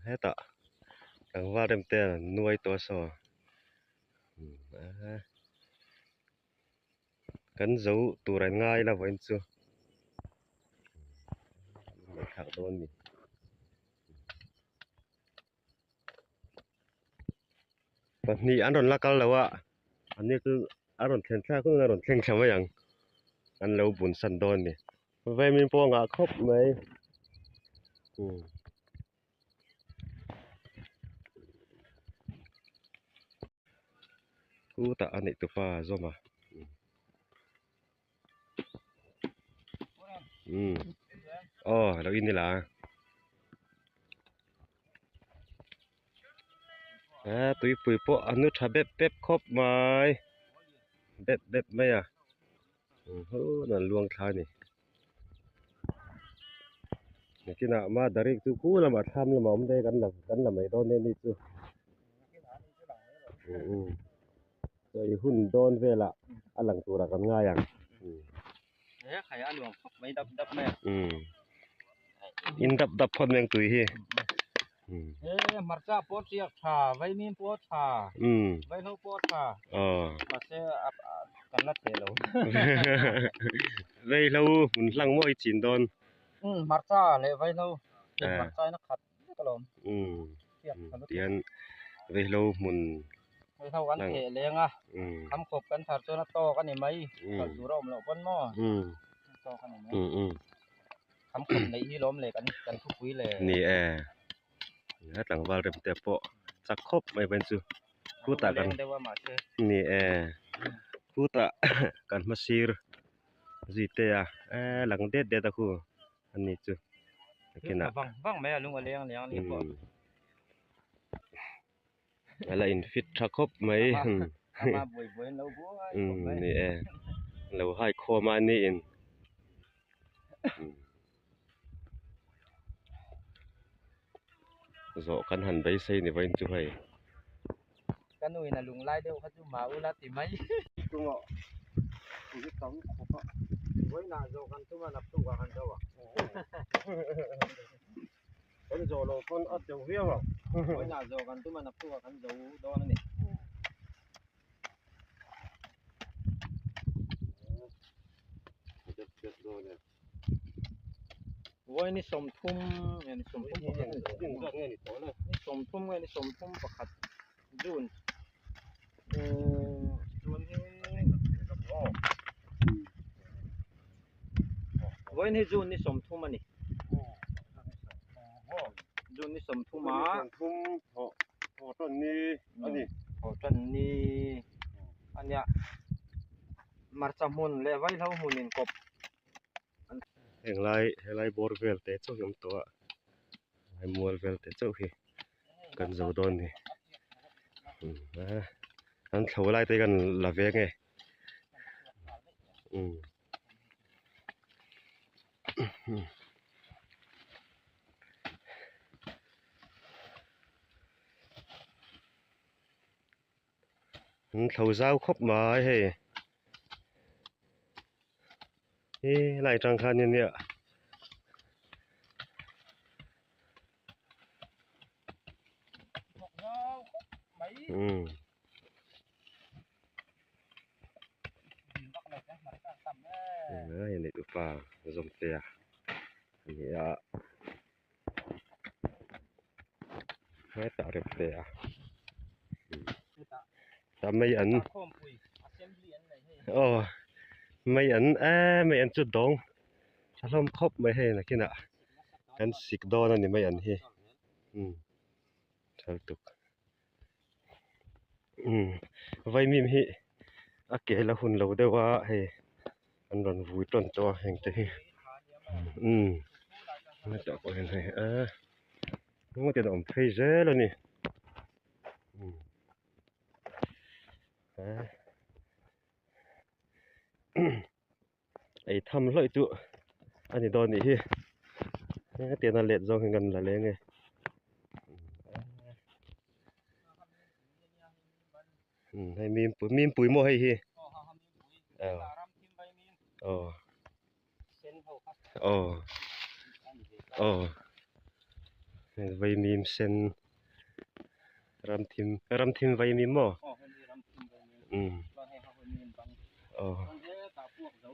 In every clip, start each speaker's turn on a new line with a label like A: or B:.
A: ให้ตะตังว่าเต็มแต่หน่วยตัวซอกันzouตัวไรง่ายละวันซูถักโดนนี่ปัจนี้อันนั้นละกันแล้วว่าอันนี้คืออันนั้นแข็งแท้คืออันนั้นแข็งช่ำว่าอย่างอันเราบุญสันโดนนี่ไว้มีพวกครบไหมกูตะอันนี้ตัวฟ้าซอมาอ๋อเราอินนี่ล่ะตุยปุยโปอนุชาเบ็บเป๊บครบไหมเบ็บไหมอ่ะนั่นลวงท้ายนี่กินมาดาริกตุกูละมาทำละมาได้กันละไม่โดนนี่ตุตัวหุ่นโดนเวลาอันหลังตัวละกันง่ายอย่าง
B: ไข่อันหลวงไม่ดับแม่
A: อินดับคนแมงตุยฮี
B: มัรซาโพดเสียชาไว้มีโพดชาไว้เฮาโพดชามาเสกันละเทโล
A: ไว้เราหุ่นหลังม้อยจินโดน
B: มัรซาเลยไว้เราเป็นมัรซานักขัดตลอด
A: เตียนไว้เราหมุน
B: ไว้เท่ากันเทเลี้ยงอ่ะทำขบกันถัดโซนโตกันนี่ไหมก็อยู่ร่มแล้วบนหม้อโตกันนี่ไหมทำขบในที่ล้มเลยกันทุกวีเลย
A: นี่หลังว่าเริ่มแต่เปาะสักครบไม่เป็นซุกูตะกันนี่กูตะกันมาซีรจิเตะหลังเด็ดตะคูอันนี้ซุกินะ
B: ฟังแม่ลุงเลี้ยงนี่บ่
A: อะไรอินฟิตสักครบมั้ย
B: มาบ่อยๆเราบ่
A: นี่เราให้คอมานี่อินzo kan han bai sei ni vain chu hai
B: kanui na lung lai deu kha chu ma u la ti mai tu ngo ni tong ko pa voi na zo kan tu ma nap tu ka kan dawa kon zo lo kon at deu hiao wa voi na zo kan tu ma nap tu ka kan zo do na ni voi ni som thum ni som thumนี่สมทุ่มไงนี่สมทุ่มประคัดจูนจูนนี่ไว้นี่จูนนี่สมทุ่มอันนี้จูนนี่สมทุ่มมา
A: ทุ่มพอต้นนี้อันนี้
B: พอต้นนี้อันเนี้ยมาร์ซามุนเลยไว้เท่ามุนินกบ
A: เฮงไลบอร์เวลเตโซยมตัวไอ้มัวเวลเตโซฮีกันจะโดนนี่อันเขาไล่เตกันละเวงไงเขาเจ้าครบมาเฮ้ไล่จังคันเนี่ยอย่างนี้ตัวฟ้าสมเตียนี่ให้ตาเรียบเตียทำไม่อันไม่อันจุดดงถ้าล้มครบไม่ให้นะคิดนะกันสิกดอนั่นนี่ไม่อันเฮทะตุกไว้มีมิอาเกละหุ่นเราได้ว่าให้อันรันวุ้ยต้นตัวแห่งใจน่าจะก็เห็นให้มันจะอมเพยเจแล้วนี่ไอ้ทำเลยจุอันนี้โดนนี่ที่เตียนเล็ดจองกันละเลยไงให้มีปุ๋ยโม่ให้ฮี ไว้มีมเส้นรำทิมไว้มีหม้อ
B: อ๋อเพิ่นสิรำทิมไปนี่เราให้เฮาเพิ่นมีบัง
A: อ๋อ
B: ต้องเด้ตาพวกเจ้า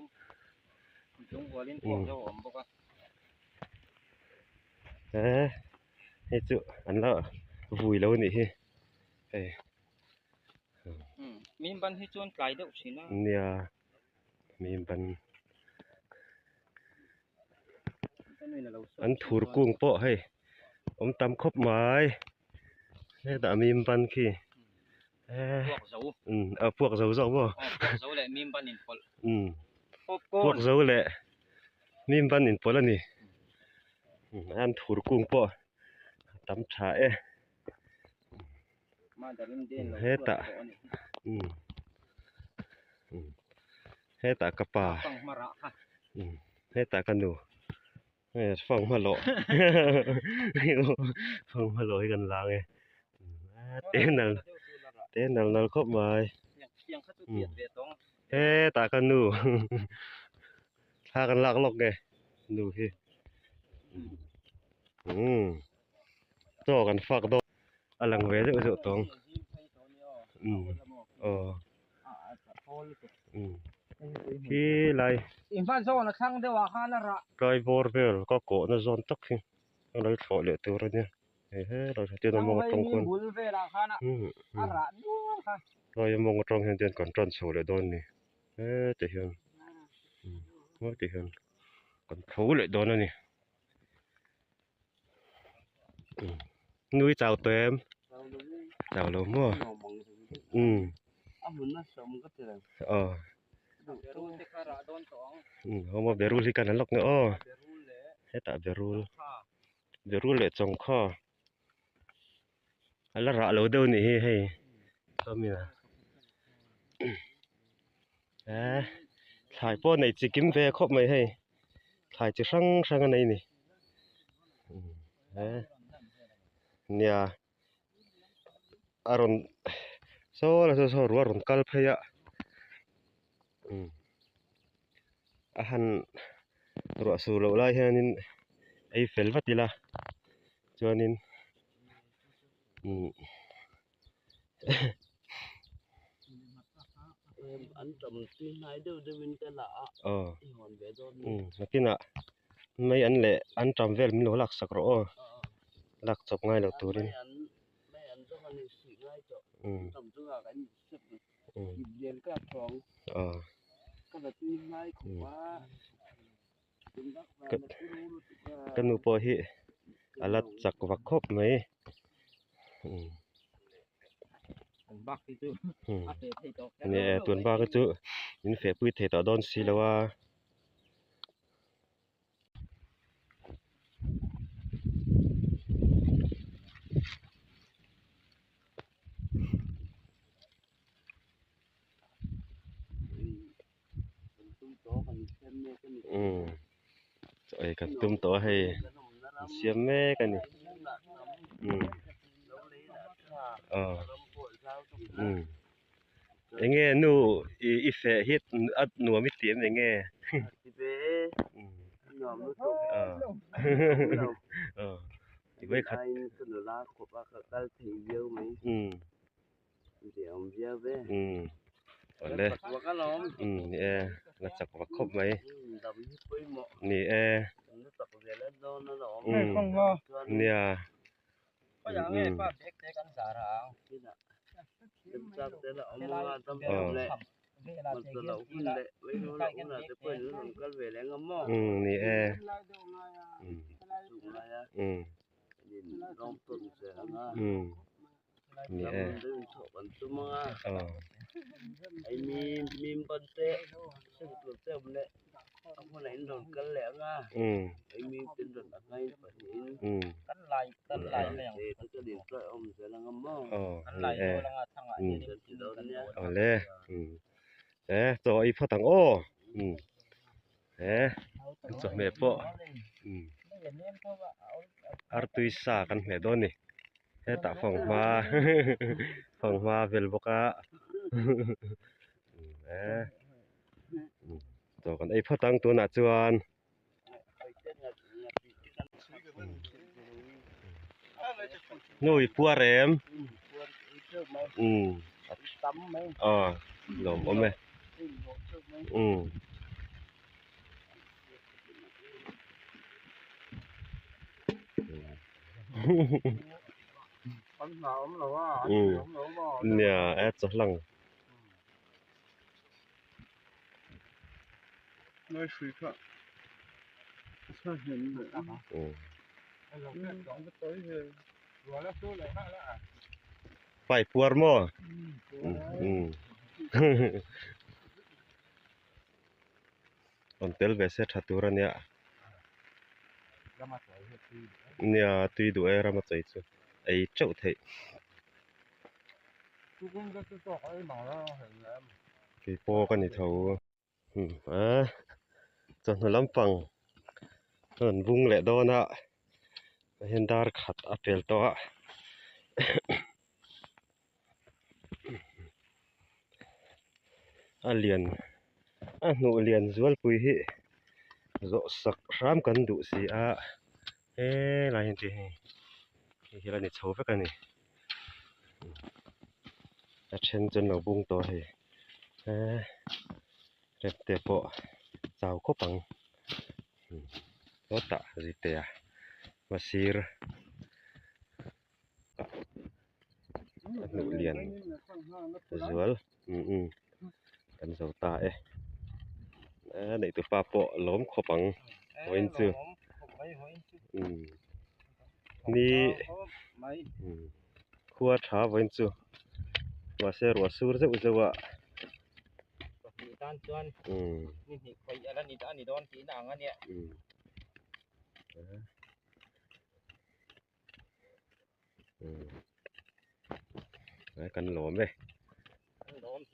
B: จงหัวลิ้นพวกเจ้าอมบ่ก็
A: ให้จุอันละวุยแล้วนี่เฮ้ย
B: มีบันที่จวนไกลเด้อสินะ
A: เนี่ยมีบันอันถูรกุ้งเปาะให้ผมตำครบหมายให้ตามีบันขี้
B: พวกเจ้า
A: พวกเจ้าบ่
B: พวกเจ้าแหละมีบันอินปอล
A: พวกเจ้าแหละมีบันอินปอลแล้วนี่อันถูรกุ้งเปาะตำฉา
B: มาแต่เล่นเด่น
A: ให้ตาให้ตากระป่า
B: ฟังมาระค่ะ
A: ให้ตากันดูฟังมาเลาะฟังมาเลาะให้กันล้างไงเต้นนั่นครบหมาย
B: ยังเขาเตียดเวตอง
A: ตากันดูพากันลากลอกไงดูพี่ต่อกันฝากดอกอลังเวเด้อตองพี่ไล
B: อินฟันโซนะข้างเดียวว่าข้านะระ
A: ไรบอร์เบลก็โกนะซอนตักสิเราถอดเลยตัวเนี่ยเราเดี๋ยวมองตรงคนระดูค่ะเรายังมองตรงเห็นก่อนตอนโซเลยโดนนี่จะเห็นว่าจะเห็นก่อนถูเลยโดนนี่นุ้ยเจ้าเต็มเจ้าลมมั่ว
B: เหมือนน่ะสมก็เจอรู้สิคาระโดนสอง
A: เขามาเบรูสิกันนั่นหรอกเนาะให้ตาเบรูเลยจงข้อแล้วระเราเดินนี่ให้ก็มีนะถ่ายป้อนในจิกิมเวครบไหมให้ถ่ายจะสั่งอันไหนนี่เนี่ยอารมณ์โซ่แล้วโซ่รัวอารมณ์กัลพยะอาหารรัวสูโลไลเฮนินไอเฟลวัติละจวนิน
B: อันตำที่ไหนเด้อมันจะละที่หอนเวดอน
A: นักกินอ่ะไม่อันเละอันจำเวลมันหลักสักรอหลักจบง่ายแล้วตัวนี้
B: ไม่อันต้องมันสิง่ายจ้ะตำตัวกันสิบเย็นก็สองก็แบบนี้ง่ายกว่า
A: กันนูปอฮิอัลลัดจักวักครบไหม
B: บักที่จุ
A: เนี่ยตัวบ้าก็จุยินเฟปื้ดเทต่อดอนสิแล้วว่าไอ้กันตุ้มต่อให้เสียแม่กันนี่ยังไงหนูอีเฟเฮ็ดอัดหนูไม่เตรียมยังไง
B: สิเป้ยอมรู้ตก
A: อีไว้คัด
B: สนุลาขบว่าก็ถีเยอะมั้ยเดี๋ยวเยอะเว้
A: เอาเลย
B: ว่าก็ล้อม
A: นี่แล้วจักว่าครบไหมนี่เนี่ย
B: ก็อย่างนี้ป้าเด็กกันสาราที่น่ะเป็นจักแต่ละเอามาทำแหละมันตลอดขึ้นแหละไว้รู้แล้วน่ะจะเปิ้นรู้กันเวแลงหม้อ
A: นี่
B: ดินลองต้นเสียนะ
A: นี่
B: ดึงชอบอันตุมาไอ้มีปันเตะซึ่งตัวเต็มเลยเอาคนไหนโดนกันแล้วนะไอ้มีเป็นโดนอะไรปะนี่กันไหลแล้วถ้าจะดินก็เอาเสียแล้วงม้อกันไหลแล้วงาทั้งอันนี้
A: เอาเลยตัวอีพ่อตังโอ้จะแม่ปอartuisa kan medon ni tak phong ma vel boka to kan ai phatang tu na chuan nuôi pua rem
B: ปวดเชื่อไหม ตั้มไหม
A: lồm ôm mẹ
B: เชื่อไหม ปัญหามันหรอว่า
A: nè ép cho lăng
B: ไม่คุยค่ะถ้าเห็นเลยเราแค่สองก็ตัวเลยหัวแล้วสู้เลยมากแล้ว
A: phải pua mò on tel ve se thatura nia
B: แล้วมาใส่เฮ็ดตี
A: nia tui du era ma chai chu ai chau thei
B: ทุกคนก็จะต่อให้มาแล้วเห็นแล้ว
A: ki po kan ni thau chon lam pang hon bung le do na hen dar khat apel to a lian a nu lian zual pui hi zo sak ram kan du si a la hin ti hi la ni chho ve kan ni a chen chen lo bung to hi rep te po chau ko pang ta ri te masir nu lian zual kan zo ta nei tu pa po lom kho pang hoin chu ni khua tha hoin chu wa se ro sur ze u zewa
B: ด้านจวนนี่ไปอะไรนี่ด้านนี่โดนตีหนังอันเนี้ย
A: กันหลอมเลย
B: โดนเ